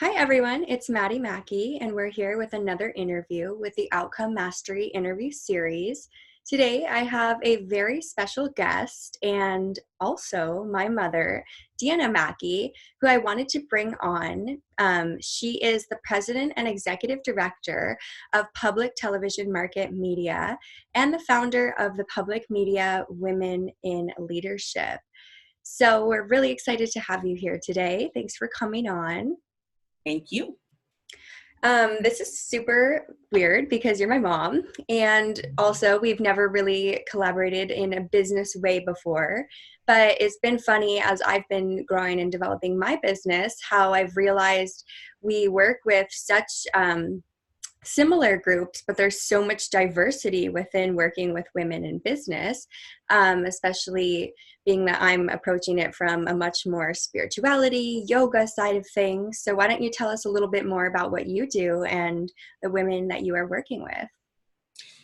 Hi everyone, it's Maddie Mackey, and we're here with another interview with the Outcome Mastery interview series. Today I have a very special guest and also my mother, Deanna Mackey, who I wanted to bring on. She is the president and executive director of Public Television Market Media and the founder of the Public Media Women in Leadership. So we're really excited to have you here today. Thanks for coming on. Thank you. This is super weird because you're my mom, and also we've never really collaborated in a business way before, but it's been funny as I've been growing and developing my business, how I've realized we work with such similar groups, but there's so much diversity within working with women in business, especially being that I'm approaching it from a much more spirituality, yoga side of things. So why don't you tell us a little bit more about what you do and the women that you are working with?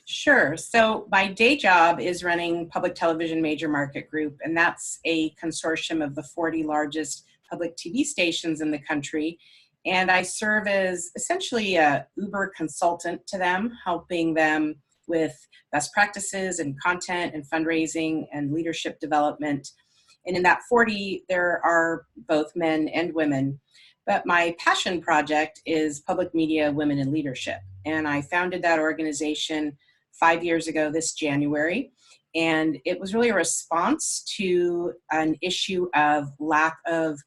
Sure. So my day job is running Public Television Major Market Group, and that's a consortium of the 40 largest public TV stations in the country. And I serve as essentially a Uber consultant to them, helping them with best practices and content and fundraising and leadership development. And in that 40, there are both men and women. But my passion project is Public Media Women in Leadership. And I founded that organization 5 years ago this January. And it was really a response to an issue of lack of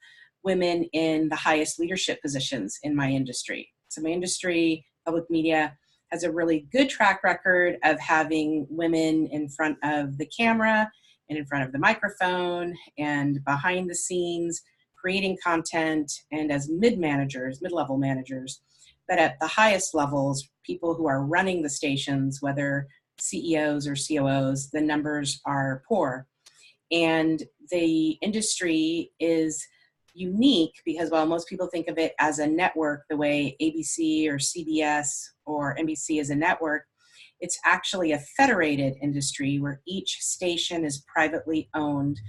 women in the highest leadership positions in my industry. So my industry, public media, has a really good track record of having women in front of the camera and in front of the microphone and behind the scenes, creating content and as mid-level managers. But at the highest levels, people who are running the stations, whether CEOs or COOs, the numbers are poor. And the industry is unique because while most people think of it as a network, the way ABC or CBS or NBC is a network, it's actually a federated industry where each station is privately owned,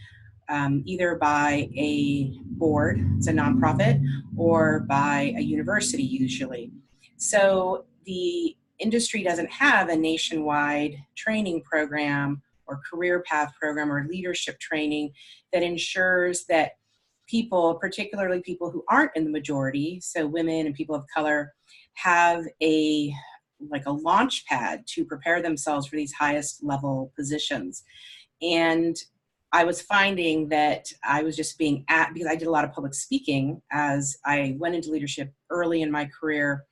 either by a board, it's a nonprofit, or by a university usually. So the industry doesn't have a nationwide training program or career path program or leadership training that ensures that people, particularly people who aren't in the majority, so women and people of color, have a launch pad to prepare themselves for these highest level positions. And I was finding that I was just because I did a lot of public speaking as I went into leadership early in my career,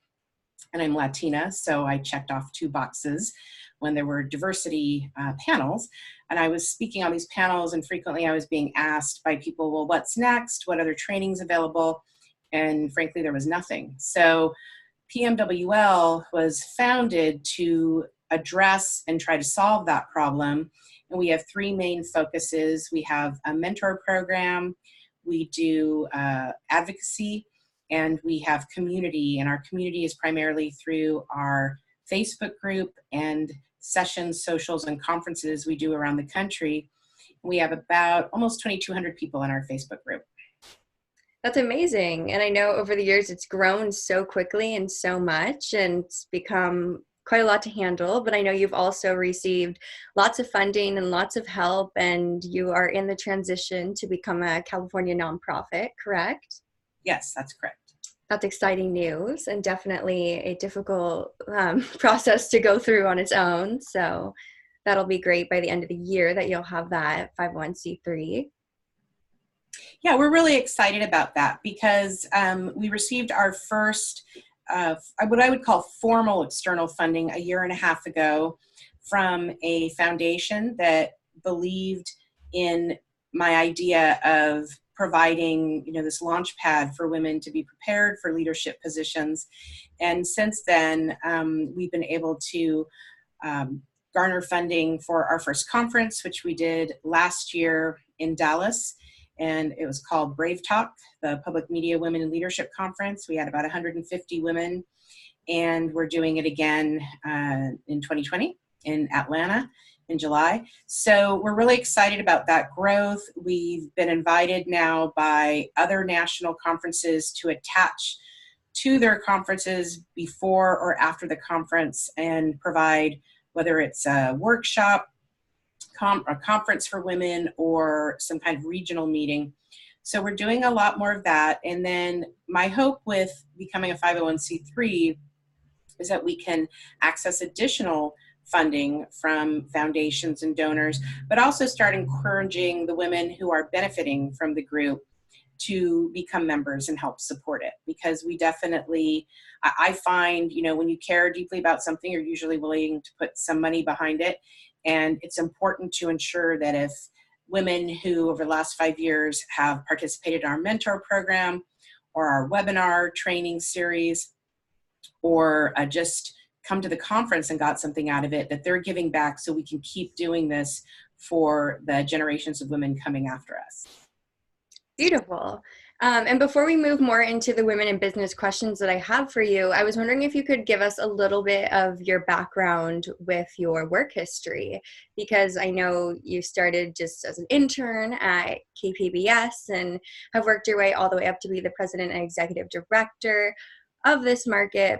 and I'm Latina, so I checked off 2 boxes when there were diversity panels. And I was speaking on these panels, and frequently I was being asked by people, well, what's next? What other training's available? And frankly, there was nothing. So PMWL was founded to address and try to solve that problem. And we have 3 main focuses. We have a mentor program, we do advocacy, and we have community. And our community is primarily through our Facebook group and sessions, socials, and conferences we do around the country. We have about almost 2,200 people in our Facebook group. That's amazing. And I know over the years it's grown so quickly and so much, and it's become quite a lot to handle. But I know you've also received lots of funding and lots of help, and you are in the transition to become a California nonprofit, correct? Yes, that's correct. That's exciting news, and definitely a difficult process to go through on its own. So that'll be great by the end of the year that you'll have that 501c3. Yeah, we're really excited about that because we received our first, what I would call formal external funding a year and a half ago from a foundation that believed in my idea of providing, this launch pad for women to be prepared for leadership positions. And since then, we've been able to garner funding for our first conference, which we did last year in Dallas. And it was called Brave Talk, the Public Media Women in Leadership Conference. We had about 150 women, and we're doing it again in 2020 in Atlanta in July. So we're really excited about that growth. We've been invited now by other national conferences to attach to their conferences before or after the conference and provide, whether it's a workshop, a conference for women, or some kind of regional meeting. So we're doing a lot more of that. And then my hope with becoming a 501c3 is that we can access additional funding from foundations and donors, but also start encouraging the women who are benefiting from the group to become members and help support it. Because we definitely, I find, when you care deeply about something, you're usually willing to put some money behind it. And it's important to ensure that if women who over the last 5 years have participated in our mentor program or our webinar training series, or just come to the conference and got something out of it, that they're giving back so we can keep doing this for the generations of women coming after us. Beautiful. And before we move more into the women in business questions that I have for you, I was wondering if you could give us a little bit of your background with your work history, because I know you started just as an intern at KPBS and have worked your way all the way up to be the president and executive director of this market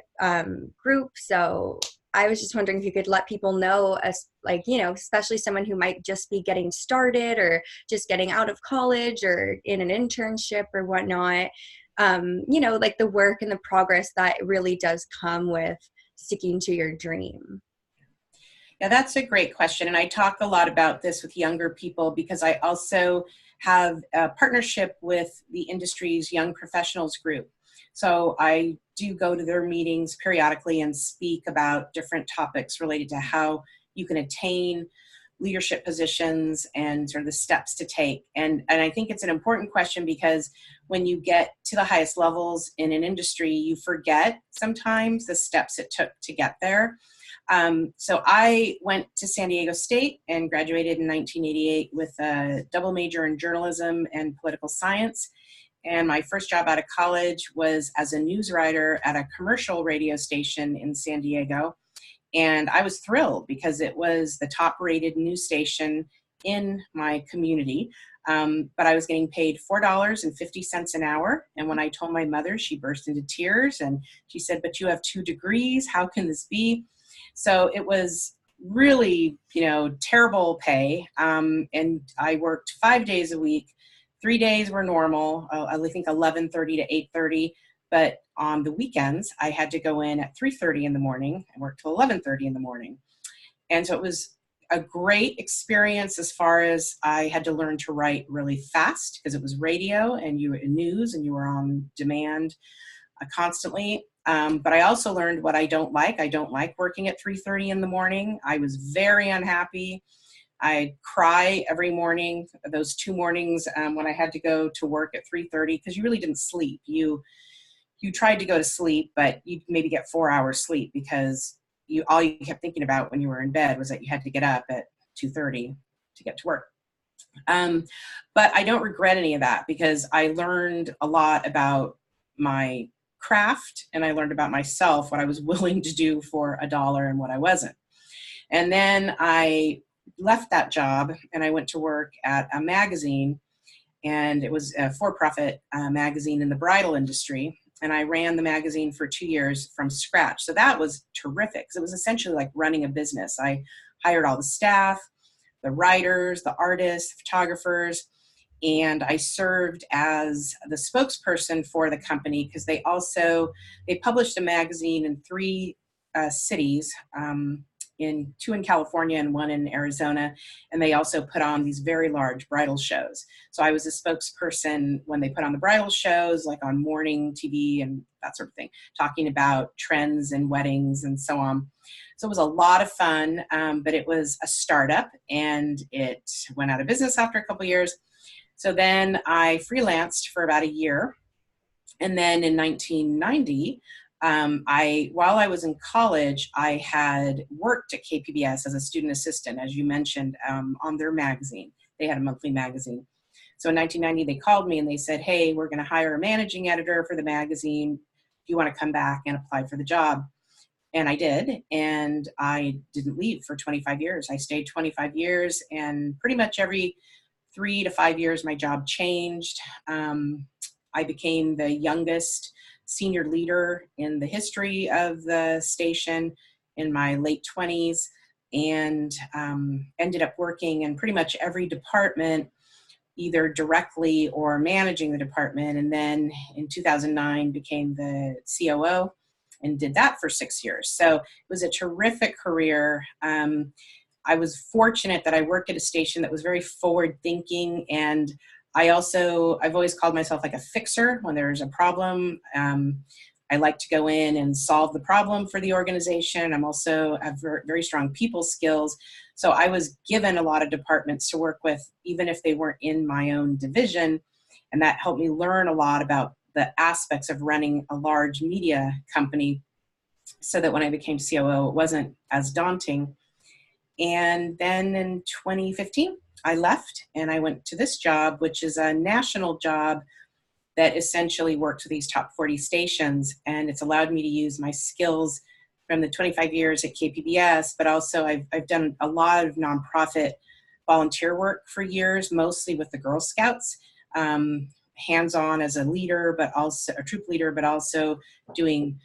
group. So I was just wondering if you could let people know, especially someone who might just be getting started or just getting out of college or in an internship or whatnot, like the work and the progress that really does come with sticking to your dream. Yeah, that's a great question. And I talk a lot about this with younger people because I also have a partnership with the industry's Young Professionals Group. So I do go to their meetings periodically and speak about different topics related to how you can attain leadership positions and sort of the steps to take. And I think it's an important question because when you get to the highest levels in an industry, you forget sometimes the steps it took to get there. So I went to San Diego State and graduated in 1988 with a double major in journalism and political science. And my first job out of college was as a news writer at a commercial radio station in San Diego. And I was thrilled because it was the top rated news station in my community. But I was getting paid $4.50 an hour. And when I told my mother, she burst into tears and she said, "But you have 2 degrees. How can this be?" So it was really, terrible pay. And I worked 5 days a week. 3 days were normal, I think 11:30 to 8:30. But on the weekends, I had to go in at 3:30 in the morning and work till 11:30 in the morning. And so it was a great experience as far as I had to learn to write really fast because it was radio and you were in news and you were on demand constantly. But I also learned what I don't like. I don't like working at 3:30 in the morning. I was very unhappy. I'd cry every morning, those 2 mornings when I had to go to work at 3:30 because you really didn't sleep. You tried to go to sleep, but you maybe get 4 hours sleep because all you kept thinking about when you were in bed was that you had to get up at 2:30 to get to work. But I don't regret any of that because I learned a lot about my craft and I learned about myself, what I was willing to do for $1 and what I wasn't. And then I left that job and I went to work at a magazine, and it was a for-profit magazine in the bridal industry. And I ran the magazine for 2 years from scratch. So that was terrific because it was essentially like running a business. I hired all the staff, the writers, the artists, photographers, and I served as the spokesperson for the company because they published a magazine in 3 cities, 2 in California and 1 in Arizona. And they also put on these very large bridal shows. So I was a spokesperson when they put on the bridal shows, like on morning TV and that sort of thing, talking about trends and weddings and so on. So it was a lot of fun, but it was a startup and it went out of business after a couple of years. So then I freelanced for about a year. And then in 1990, while I was in college, I had worked at KPBS as a student assistant, as you mentioned, on their magazine. They had a monthly magazine. So in 1990, they called me and they said, "Hey, we're going to hire a managing editor for the magazine. Do you want to come back and apply for the job?" And I did. And I didn't leave for 25 years. I stayed 25 years, and pretty much every 3 to 5 years, my job changed. I became the youngest senior leader in the history of the station in my late 20s, and ended up working in pretty much every department, either directly or managing the department. And then in 2009 became the COO and did that for 6 years. So it was a terrific career. I was fortunate that I worked at a station that was very forward thinking. And I've always called myself like a fixer when there's a problem. I like to go in and solve the problem for the organization. I'm also have very strong people skills. So I was given a lot of departments to work with, even if they weren't in my own division. And that helped me learn a lot about the aspects of running a large media company, so that when I became COO, it wasn't as daunting. And then in 2015, I left and I went to this job, which is a national job that essentially works with these top 40 stations. And it's allowed me to use my skills from the 25 years at KPBS, but also I've done a lot of nonprofit volunteer work for years, mostly with the Girl Scouts, hands-on as a leader, but also a troop leader, but also doing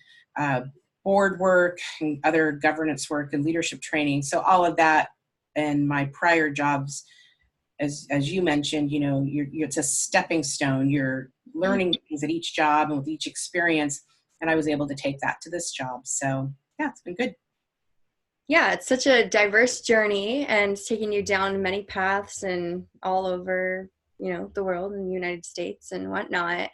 board work and other governance work and leadership training. So all of that and my prior jobs, as you mentioned, it's a stepping stone. You're learning things at each job and with each experience. And I was able to take that to this job. So yeah, it's been good. Yeah, it's such a diverse journey and it's taking you down many paths and all over, the world and the United States and whatnot.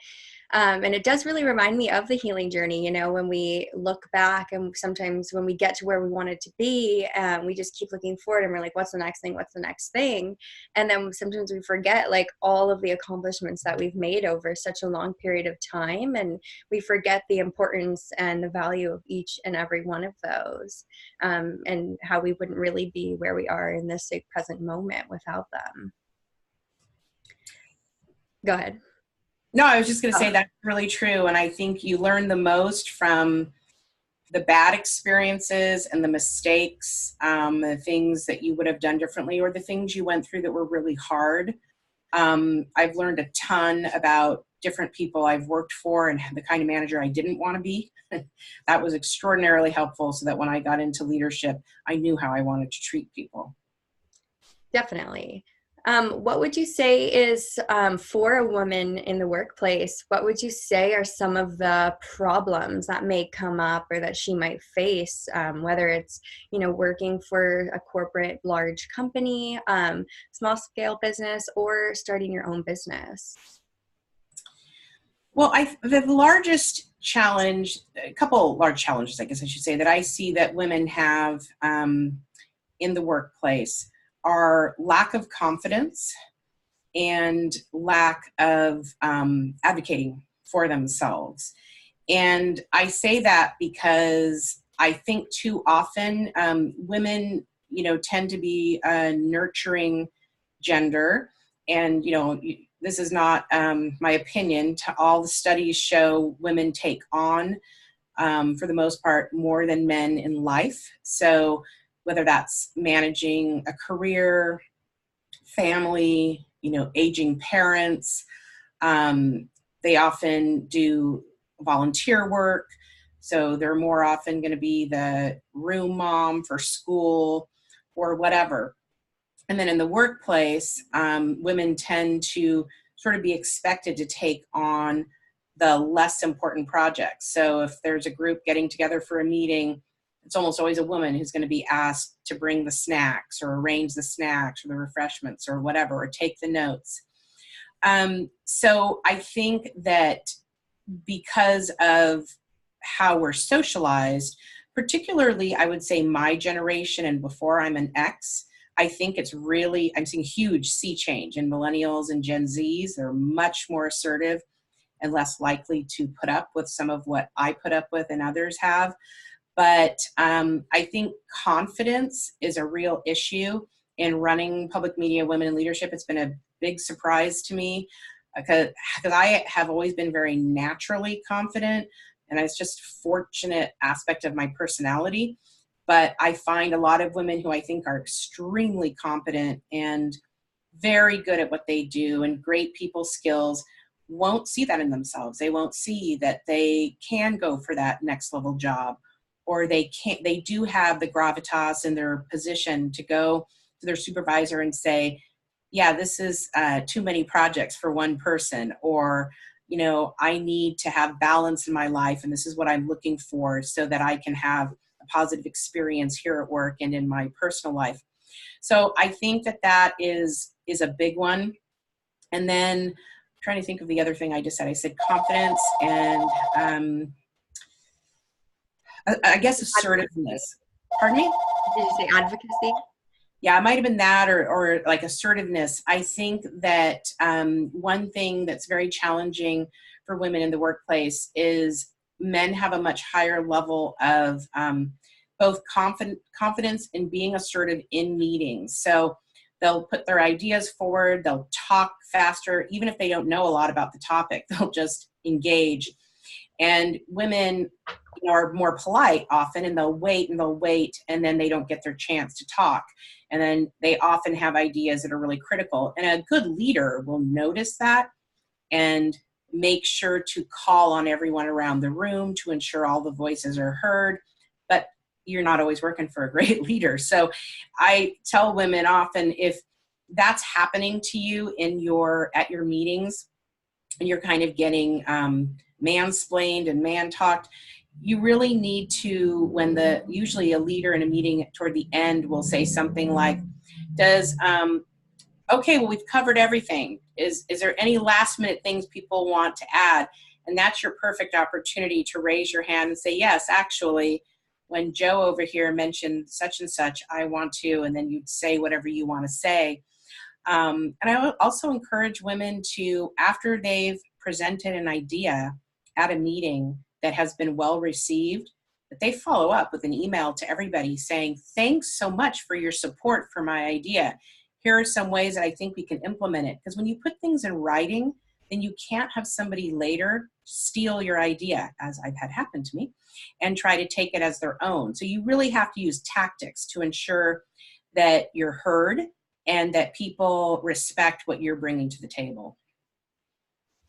And it does really remind me of the healing journey, when we look back and sometimes when we get to where we wanted to be, we just keep looking forward and we're like, what's the next thing? What's the next thing? And then sometimes we forget like all of the accomplishments that we've made over such a long period of time. And we forget the importance and the value of each and every one of those, and how we wouldn't really be where we are in this like, present moment without them. Go ahead. No, I was just going to say that's really true. And I think you learn the most from the bad experiences and the mistakes, the things that you would have done differently, or the things you went through that were really hard. I've learned a ton about different people I've worked for and the kind of manager I didn't want to be. That was extraordinarily helpful, so that when I got into leadership, I knew how I wanted to treat people. Definitely. What would you say is, for a woman in the workplace, what would you say are some of the problems that may come up or that she might face, whether it's, working for a corporate large company, small scale business, or starting your own business? Well, the largest challenge, a couple large challenges, I guess I should say, that I see that women have in the workplace are lack of confidence and lack of advocating for themselves. And I say that because I think too often women, tend to be a nurturing gender. And, this is not my opinion. All the studies show women take on, for the most part, more than men in life. So whether that's managing a career, family, aging parents, they often do volunteer work. So they're more often going to be the room mom for school or whatever. And then in the workplace, women tend to sort of be expected to take on the less important projects. So if there's a group getting together for a meeting, it's almost always a woman who's going to be asked to bring the snacks or arrange the snacks or the refreshments or whatever, or take the notes. So I think that because of how we're socialized, particularly I would say my generation and before, I'm an X, I think I'm seeing a huge sea change in millennials and Gen Zs. They're much more assertive and less likely to put up with some of what I put up with and others have. But I think confidence is a real issue in running public media, women in leadership. It's been a big surprise to me because I have always been very naturally confident, and it's just a fortunate aspect of my personality. But I find a lot of women who I think are extremely competent and very good at what they do and great people skills won't see that in themselves. They won't see that they can go for that next level job, or they do have the gravitas in their position to go to their supervisor and say, yeah, this is too many projects for one person, or, I need to have balance in my life, and this is what I'm looking for so that I can have a positive experience here at work and in my personal life. So I think that is a big one. And then I'm trying to think of the other thing I just said. I said confidence and I guess Advocacy. assertiveness. Pardon me? Did you say advocacy? Yeah, it might have been that, or like assertiveness. I think that one thing that's very challenging for women in the workplace is men have a much higher level of both confidence in being assertive in meetings. So they'll put their ideas forward, they'll talk faster, even if they don't know a lot about the topic, they'll just engage. And women, are more polite often, and they'll wait and then they don't get their chance to talk. And then they often have ideas that are really critical. And a good leader will notice that and make sure to call on everyone around the room to ensure all the voices are heard. But you're not always working for a great leader. So I tell women often, if that's happening to you at your meetings, and you're kind of getting mansplained and man-talked, you really need to, usually a leader in a meeting toward the end will say something like, okay, well, we've covered everything. Is there any last minute things people want to add? And that's your perfect opportunity to raise your hand and say, yes, actually, when Joe over here mentioned such and such, I want to, and then you'd say whatever you want to say. And I also encourage women to, after they've presented an idea at a meeting that has been well received, that they follow up with an email to everybody saying, thanks so much for your support for my idea. Here are some ways that I think we can implement it. Because when you put things in writing, then you can't have somebody later steal your idea, as I've had happen to me, and try to take it as their own. So you really have to use tactics to ensure that you're heard and that people respect what you're bringing to the table.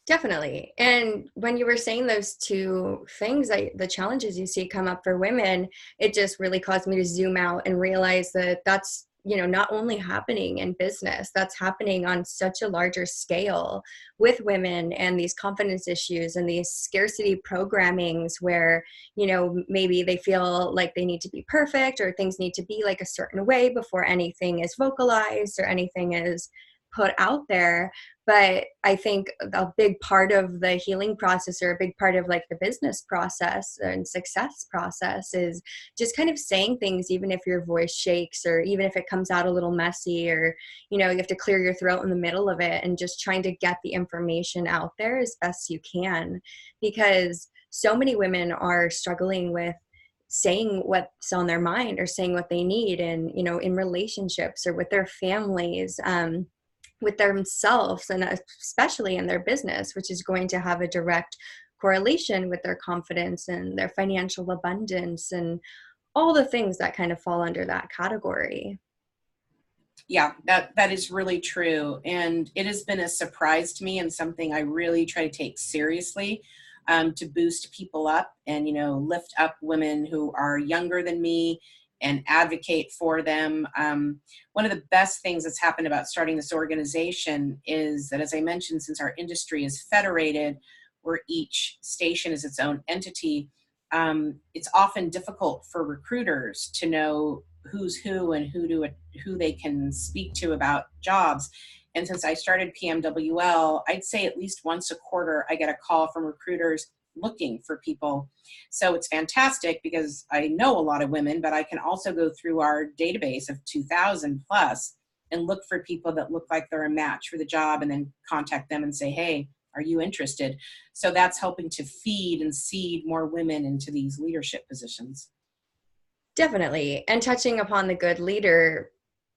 Definitely. And when you were saying those two things, the challenges you see come up for women, it just really caused me to zoom out and realize that that's, not only happening in business, that's happening on such a larger scale with women and these confidence issues and these scarcity programmings where, maybe they feel like they need to be perfect or things need to be like a certain way before anything is vocalized or anything is put out there. But I think a big part of the healing process, or a big part of like the business process and success process, is just kind of saying things, even if your voice shakes or even if it comes out a little messy, or, you have to clear your throat in the middle of it, and just trying to get the information out there as best you can. Because so many women are struggling with saying what's on their mind or saying what they need, and, in relationships or with their families, with themselves, and especially in their business, which is going to have a direct correlation with their confidence and their financial abundance and all the things that kind of fall under that category. Yeah, that is really true. And it has been a surprise to me and something I really try to take seriously, to boost people up and, lift up women who are younger than me and advocate for them. One of the best things that's happened about starting this organization is that, as I mentioned, since our industry is federated, where each station is its own entity, it's often difficult for recruiters to know who's who and who they can speak to about jobs. And since I started PMWL, I'd say at least once a quarter, I get a call from recruiters looking for people. So it's fantastic because I know a lot of women, but I can also go through our database of 2,000 plus and look for people that look like they're a match for the job, and then contact them and say, hey, are you interested? So that's helping to feed and seed more women into these leadership positions. Definitely. And touching upon the good leader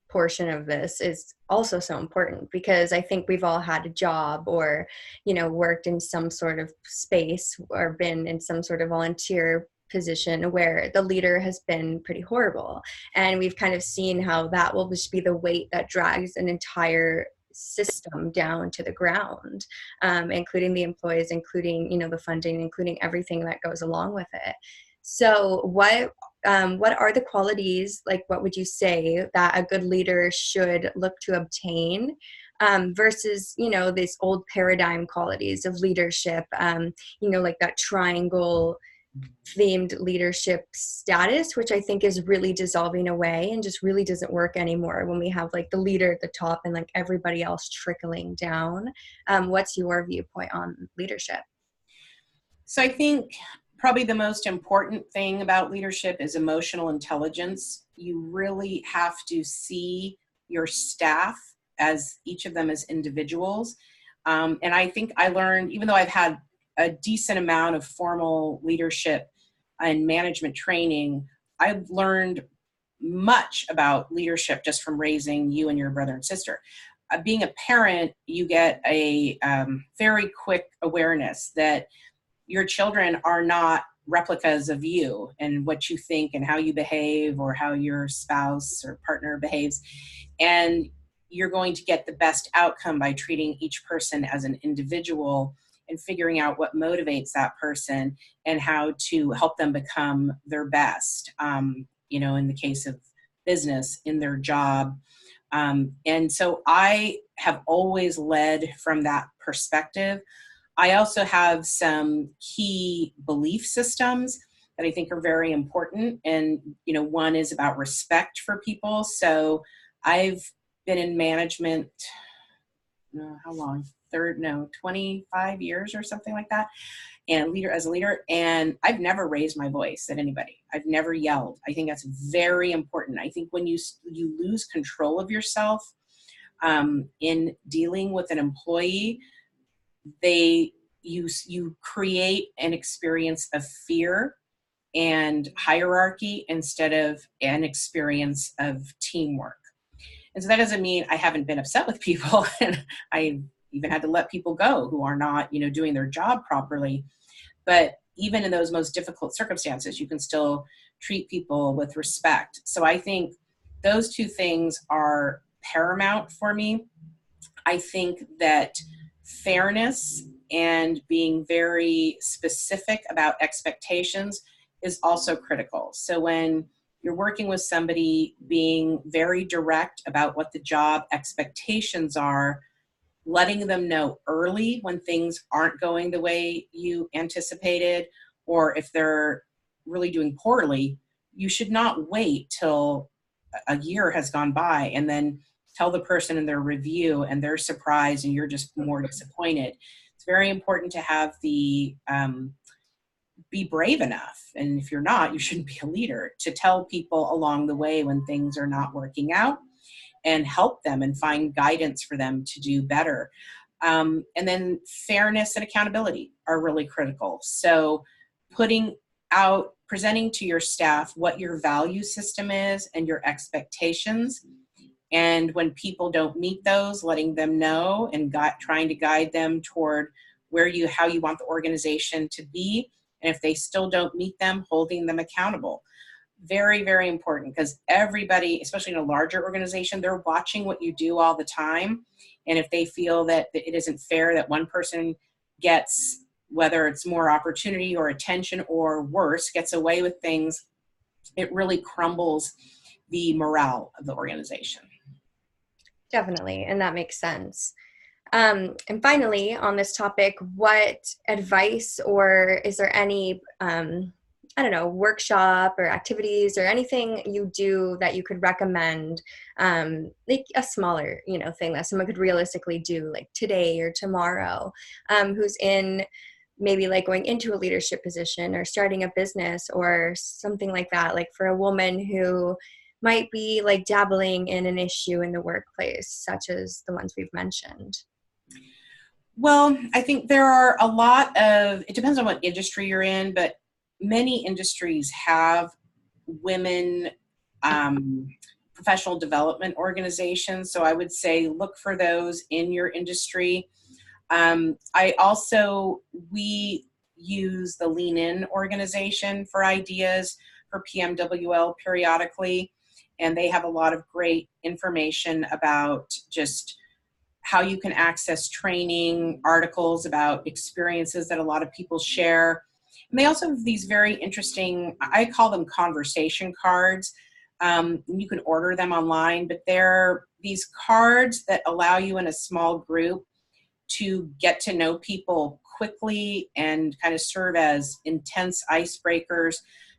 portion of this is also so important, because I think we've all had a job or, worked in some sort of space or been in some sort of volunteer position where the leader has been pretty horrible. And we've kind of seen how that will just be the weight that drags an entire system down to the ground, including the employees, including, the funding, including everything that goes along with it. So what are the qualities, like what would you say that a good leader should look to obtain, versus, these old paradigm qualities of leadership, like that triangle themed leadership status, which I think is really dissolving away and just really doesn't work anymore when we have like the leader at the top and like everybody else trickling down. What's your viewpoint on leadership? So I think probably the most important thing about leadership is emotional intelligence. You really have to see your staff as each of them as individuals. And I think I learned, even though I've had a decent amount of formal leadership and management training, I've learned much about leadership just from raising you and your brother and sister. Being a parent, you get a very quick awareness that your children are not replicas of you and what you think and how you behave or how your spouse or partner behaves. And you're going to get the best outcome by treating each person as an individual and figuring out what motivates that person and how to help them become their best, in the case of business, in their job. And so I have always led from that perspective. I also have some key belief systems that I think are very important. And, one is about respect for people. So I've been in management, how long? 25 years or something like that. And as a leader, and I've never raised my voice at anybody. I've never yelled. I think that's very important. I think when you lose control of yourself in dealing with an employee, you create an experience of fear and hierarchy instead of an experience of teamwork. And so that doesn't mean I haven't been upset with people, and I even had to let people go who are not, doing their job properly. But even in those most difficult circumstances, you can still treat people with respect. So I think those two things are paramount for me. I think that fairness and being very specific about expectations is also critical. So when you're working with somebody, being very direct about what the job expectations are, letting them know early when things aren't going the way you anticipated, or if they're really doing poorly, you should not wait till a year has gone by and then tell the person in their review and they're surprised and you're just more disappointed. It's very important to have be brave enough. And if you're not, you shouldn't be a leader, to tell people along the way when things are not working out and help them and find guidance for them to do better. And then fairness and accountability are really critical. So presenting to your staff what your value system is and your expectations. And when people don't meet those, letting them know and trying to guide them toward how you want the organization to be. And if they still don't meet them, holding them accountable. Very, very important, because everybody, especially in a larger organization, they're watching what you do all the time. And if they feel that it isn't fair that one person gets, whether it's more opportunity or attention or worse, gets away with things, it really crumbles the morale of the organization. Definitely, and that makes sense. And finally, on this topic, what advice, or is there any, workshop or activities or anything you do that you could recommend, like a smaller, thing that someone could realistically do like today or tomorrow, who's in maybe like going into a leadership position or starting a business or something like that, like for a woman who might be like dabbling in an issue in the workplace, such as the ones we've mentioned? Well, I think there are it depends on what industry you're in, but many industries have women professional development organizations. So I would say look for those in your industry. We use the Lean In organization for ideas for PMWL periodically, and they have a lot of great information about just how you can access training, articles about experiences that a lot of people share. And they also have these very interesting, I call them conversation cards. You can order them online, but they're these cards that allow you in a small group to get to know people quickly and kind of serve as intense icebreakers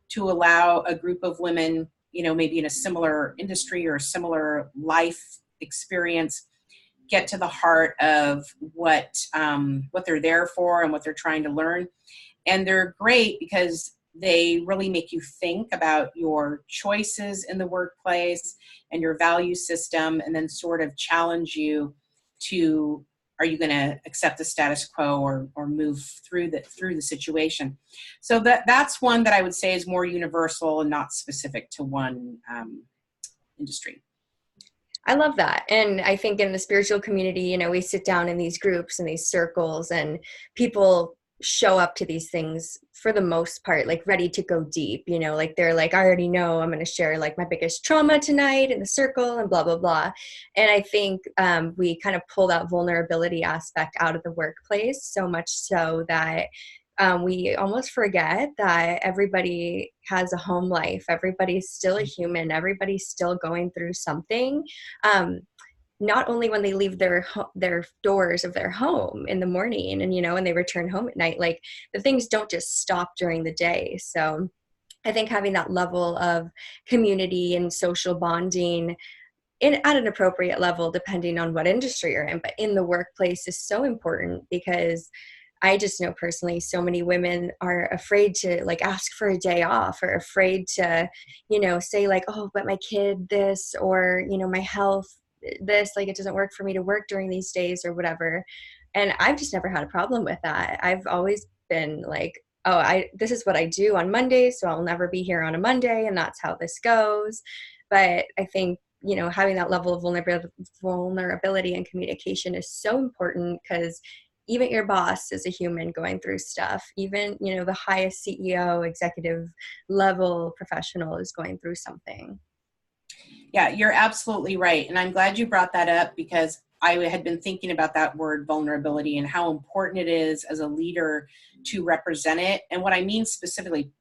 to allow a group of women, maybe in a similar industry or a similar life experience, get to the heart of what they're there for and what they're trying to learn. And they're great because they really make you think about your choices in the workplace and your value system, and then sort of challenge you to, are you going to accept the status quo or move through the situation? So that's one that I would say is more universal and not specific to one industry. I love that. And I think in the spiritual community, we sit down in these groups and these circles, and people show up to these things for the most part, like ready to go deep, like they're like, I already know I'm going to share like my biggest trauma tonight in the circle and blah, blah, blah. And I think we kind of pull that vulnerability aspect out of the workplace, so much so that we almost forget that everybody has a home life. Everybody's still a human. Everybody's still going through something. Not only when they leave their doors of their home in the morning and, and they return home at night, like the things don't just stop during the day. So I think having that level of community and social bonding at an appropriate level, depending on what industry you're in, but in the workplace is so important, because I just know personally so many women are afraid to like ask for a day off, or afraid to, say like, oh, but my kid this, or, my health this, like it doesn't work for me to work during these days or whatever. And I've just never had a problem with that. I've always been like, oh, this is what I do on Mondays, so I'll never be here on a Monday, and that's how this goes. But I think, having that level of vulnerability and communication is so important, because even your boss is a human going through stuff. Even, the highest CEO, executive level professional is going through something. Yeah, you're absolutely right. And I'm glad you brought that up, because I had been thinking about that word vulnerability and how important it is as a leader to represent it. And what I mean specifically,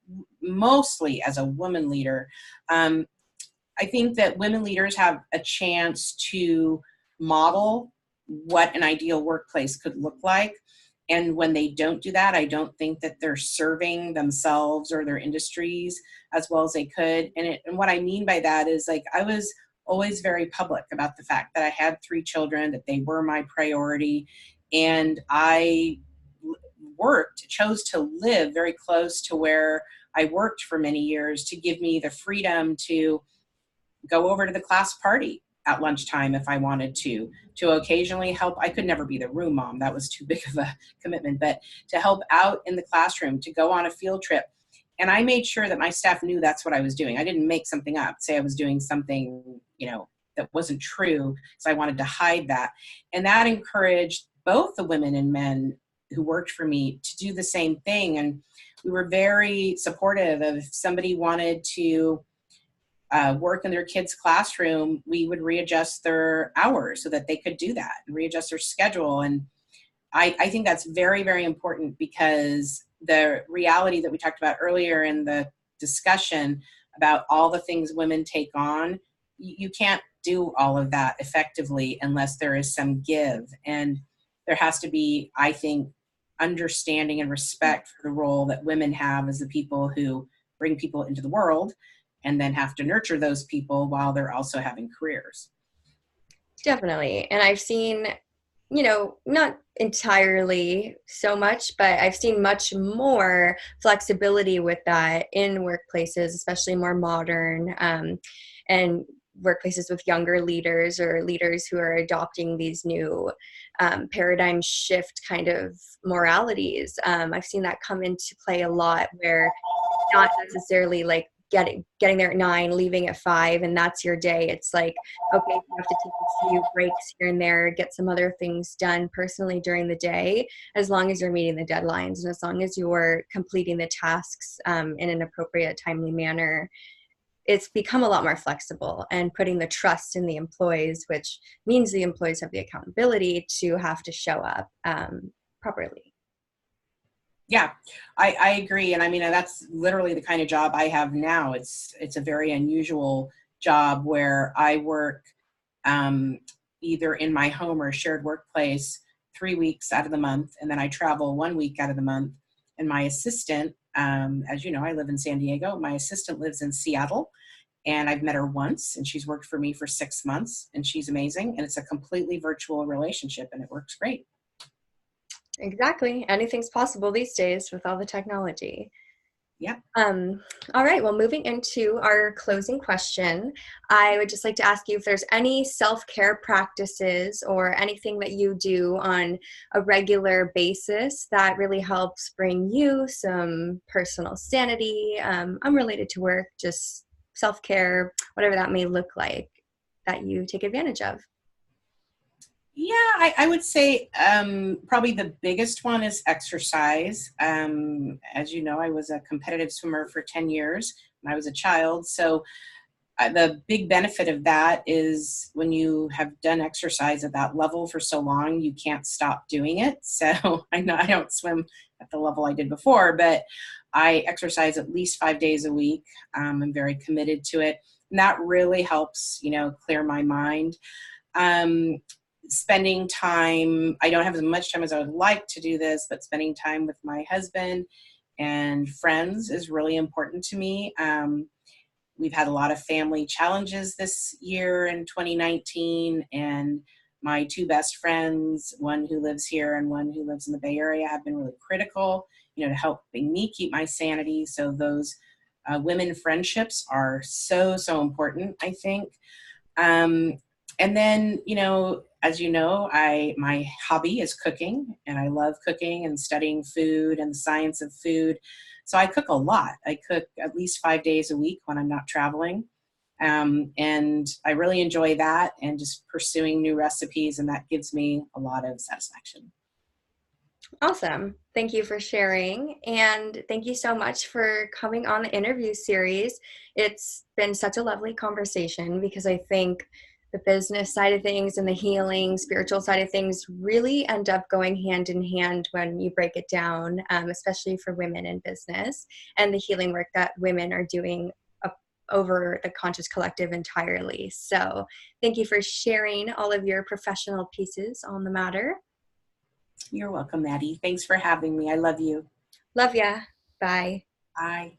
mostly as a woman leader, I think that women leaders have a chance to model what an ideal workplace could look like. And when they don't do that, I don't think that they're serving themselves or their industries as well as they could. And what I mean by that is, like, I was always very public about the fact that I had 3 children, that they were my priority. And I chose to live very close to where I worked for many years, to give me the freedom to go over to the class party at lunchtime if I wanted to occasionally help. I could never be the room mom. That was too big of a commitment, but to help out in the classroom, to go on a field trip. And I made sure that my staff knew that's what I was doing. I didn't make something up, say I was doing something, that wasn't true, because I wanted to hide that. And that encouraged both the women and men who worked for me to do the same thing. And we were very supportive of, if somebody wanted to work in their kids' classroom, we would readjust their hours so that they could do that and readjust their schedule. And I think that's very, very important, because the reality that we talked about earlier in the discussion about all the things women take on, you can't do all of that effectively unless there is some give. And there has to be, I think, understanding and respect for the role that women have as the people who bring people into the world, and then have to nurture those people while they're also having careers. Definitely. And I've seen, not entirely so much, but I've seen much more flexibility with that in workplaces, especially more modern, and workplaces with younger leaders, or leaders who are adopting these new paradigm shift kind of moralities. I've seen that come into play a lot, where not necessarily like getting there at 9, leaving at 5, and that's your day. It's like, okay, you have to take a few breaks here and there, get some other things done personally during the day, as long as you're meeting the deadlines and as long as you're completing the tasks in an appropriate, timely manner. it's become a lot more flexible and putting the trust in the employees, which means the employees have the accountability to have to show up properly. Yeah, I agree. And I mean, that's literally the kind of job I have now. It's a very unusual job where I work um, either in my home or shared workplace 3 weeks out of the month, and then I travel 1 week out of the month. And my assistant, as you know, I live in San Diego. My assistant lives in Seattle, and I've met her once, and she's worked for me for 6 months, and she's amazing. And it's a completely virtual relationship, and it works great. Exactly. Anything's possible these days with all the technology. Yeah. All right, well, moving into our closing question, I would just like to ask you if there's any self-care practices or anything that you do on a regular basis that really helps bring you some personal sanity, unrelated to work, just self-care, whatever that may look like, that you take advantage of. Yeah, I would say probably the biggest one is exercise. As you know, I was a competitive swimmer for 10 years when I was a child. So the big benefit of that is when you have done exercise at that level for so long, you can't stop doing it. So I know I don't swim at the level I did before, but I exercise at least 5 days a week. I'm very committed to it. And that really helps, clear my mind. Um, Spending time, I don't have as much time as I would like to do this, but spending time with my husband and friends is really important to me. We've had a lot of family challenges this year in 2019, and my two best friends, one who lives here and one who lives in the Bay Area, have been really critical, to helping me keep my sanity. So those women friendships are so, so important, I think. And then, as you know, my hobby is cooking, and I love cooking and studying food and the science of food. So I cook a lot. I cook at least 5 days a week when I'm not traveling. And I really enjoy that and just pursuing new recipes, and that gives me a lot of satisfaction. Awesome. Thank you for sharing. And thank you so much for coming on the interview series. It's been such a lovely conversation because I think the business side of things and the healing, spiritual side of things really end up going hand in hand when you break it down, especially for women in business and the healing work that women are doing over the Conscious Collective entirely. So thank you for sharing all of your professional pieces on the matter. You're welcome, Maddie. Thanks for having me. I love you. Love ya. Bye. Bye.